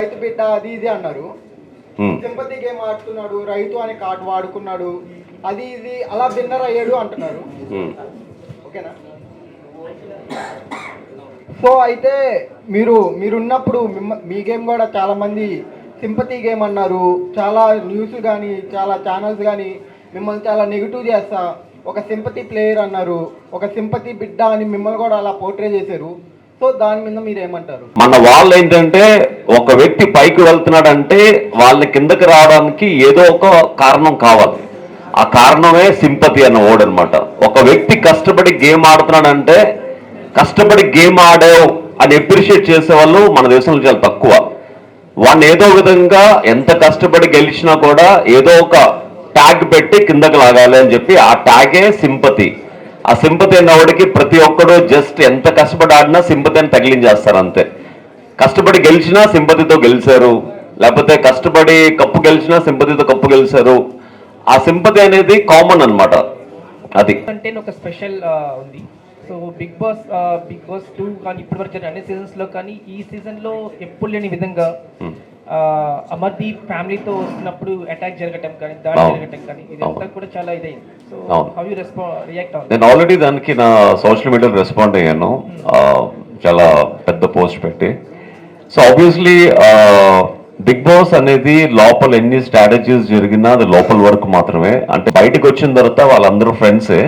రైతు బిడ్డ అది ఇది అన్నారు. సింపతి గేమ్ ఆడుతున్నాడు, రైతు అనే కార్డు వాడుకున్నాడు, అది ఇది అలా విన్నర్ అయ్యాడు అంటున్నారు. ఓకేనా? సో అయితే మీరున్నప్పుడు మీ గేమ్ కూడా చాలా మంది సింపతి గేమ్ అన్నారు. చాలా న్యూస్ కానీ చాలా ఛానల్స్ కానీ మిమ్మల్ని చాలా నెగిటివ్ చేస్తా ఒక సింపతి ప్లేయర్ అన్నారు, ఒక సింపతి బిడ్డ అని మిమ్మల్ని కూడా అలా పోర్ట్రే చేశారు. సో దాని మీద మీరు ఏమంటారు? మన వాళ్ళు ఏంటంటే ఒక వ్యక్తి పైకి వెళ్తున్నాడంటే వాళ్ళ కిందకి రావడానికి ఏదో ఒక కారణం కావాలి. ఆ కారణమే సింపతి అన్న వర్డ్ అనమాట. ఒక వ్యక్తి కష్టపడి గేమ్ ఆడుతున్నాడంటే కష్టపడి గేమ్ ఆడావు అని అప్రిషియేట్ చేసే వాళ్ళు మన దేశంలో చాలా తక్కువ. వాడిని ఏదో విధంగా ఎంత కష్టపడి గెలిచినా కూడా ఏదో ఒక ట్యాగ్ పెట్టి కిందకి లాగాలి అని చెప్పి ఆ ట్యాగే సింపతి. ఆ సింపతి అన్నవాడికి ప్రతి ఒక్కడు జస్ట్ ఎంత కష్టపడి ఆడినా సింపతి అని తగిలించేస్తారు అంతే. కష్టపడి గెలిచినా సింపతితో గెలిచారు, లేకపోతే కష్టపడి కప్పు గెలిచినా సింపతితో కప్పు గెలిచారు. ఆ సింపతి అనేది కామన్ అనమాట. అది అంటే ఒక స్పెషల్ ఉంది. సో బిగ్ బాస్ 2 కానీ ఇప్పటివరకు జరిగిన అన్ని సీజన్స్లో కానీ ఈ సీజన్లో ఎప్పుడు లేని విధంగా అమర్దీప్ ఫ్యామిలీతో వస్తున్నప్పుడు అటాక్ జరగటం కానీ దాడి జరగటం కానీ ఇదంతా కూడా చాలా ఇదైంది. సో హౌ యు రియాక్ట్ అవుతుంది? నేను ఆల్రెడీ దానికి నా సోషల్ మీడియాలో రెస్పాండ్ అయ్యాను, చాలా పెద్ద పోస్ట్ పెట్టి. సో ఆబ్వియస్లీ బిగ్ బాస్ అనేది లోపల ఎన్ని స్ట్రాటజీస్ జరిగినా అది లోపల వరకు మాత్రమే. అంటే బయటకు వచ్చిన తర్వాత వాళ్ళందరూ ఫ్రెండ్సే.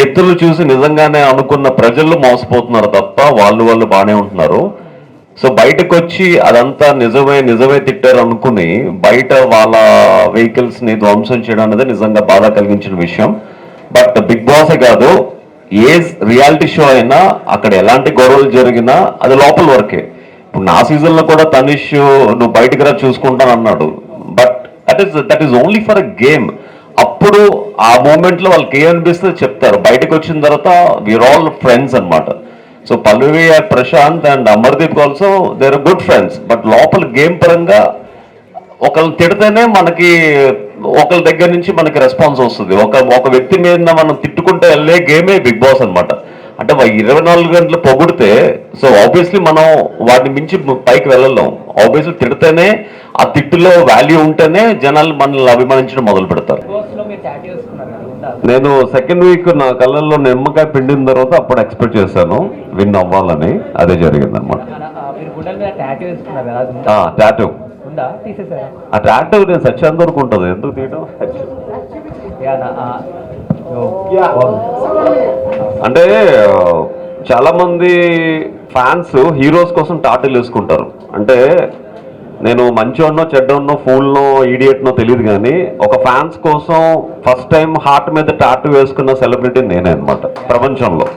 ఎత్తులు చూసి నిజంగానే అనుకున్న ప్రజలు మోసపోతున్నారు తప్ప వాళ్ళు బాగానే ఉంటున్నారు. సో బయటకు వచ్చి అదంతా నిజమే తిట్టారు అనుకుని బయట వాళ్ళ వెహికల్స్ ని ధ్వంసం చేయడం అనేది నిజంగా బాధ కలిగించిన విషయం. బట్ బిగ్ బాసే కాదు, ఏ రియాలిటీ షో అయినా అక్కడ ఎలాంటి గొడవలు జరిగినా అది లోపల వరకే. ఇప్పుడు నా సీజన్ లో కూడా తనిష్ నువ్వు బయటకు రా చూసుకుంటాను అన్నాడు. But that is only for a game. అప్పుడు ఆ మూమెంట్ లో వాళ్ళకి ఏమనిపిస్తే చెప్తారు. బయటకు వచ్చిన తర్వాత వీఆర్ ఆల్ ఫ్రెండ్స్ అనమాట. So Pallavi, Prashant and Amardeep also they are good friends. But లోపల గేమ్ పరంగా ఒకళ్ళు తిడితేనే మనకి ఒకళ్ళ దగ్గర నుంచి మనకి రెస్పాన్స్ వస్తుంది. ఒక వ్యక్తి మీద మనం తిట్టుకుంటే వెళ్ళే గేమే బిగ్ బాస్ అనమాట. అంటే 24 గంటలు పొగిడితే సో ఆబ్వియస్లీ మనం వాటిని మించి పైకి వెళ్ళలేం. ఆబ్వియస్లీ తిడితేనే ఆ తిట్టులో వాల్యూ ఉంటేనే జనాలు మనల్ని అభిమానించడం మొదలు పెడతారు. నేను సెకండ్ వీక్ నా కళ్ళల్లో నిమ్మకాయ పిండిన తర్వాత అప్పుడు ఎక్స్పెక్ట్ చేశాను విన్ అవ్వాలని. అదే జరిగింది అనమాట. టాటూ ఆ టాటూ నేను సచ్చేంత వరకు ఉంటుంది. ఎందుకు తీయడం అంటే చాలా మంది ఫ్యాన్స్ హీరోస్ కోసం టాటూలు వేసుకుంటారు. అంటే నేను మంచివాడినో చెడ్డవాడినో ఫూల్నో ఈడియట్నో తెలియదు, కానీ ఒక ఫ్యాన్స్ కోసం ఫస్ట్ టైం హార్ట్ మీద టాటూ వేసుకున్న సెలబ్రిటీ నేనే అనమాట ప్రపంచంలో.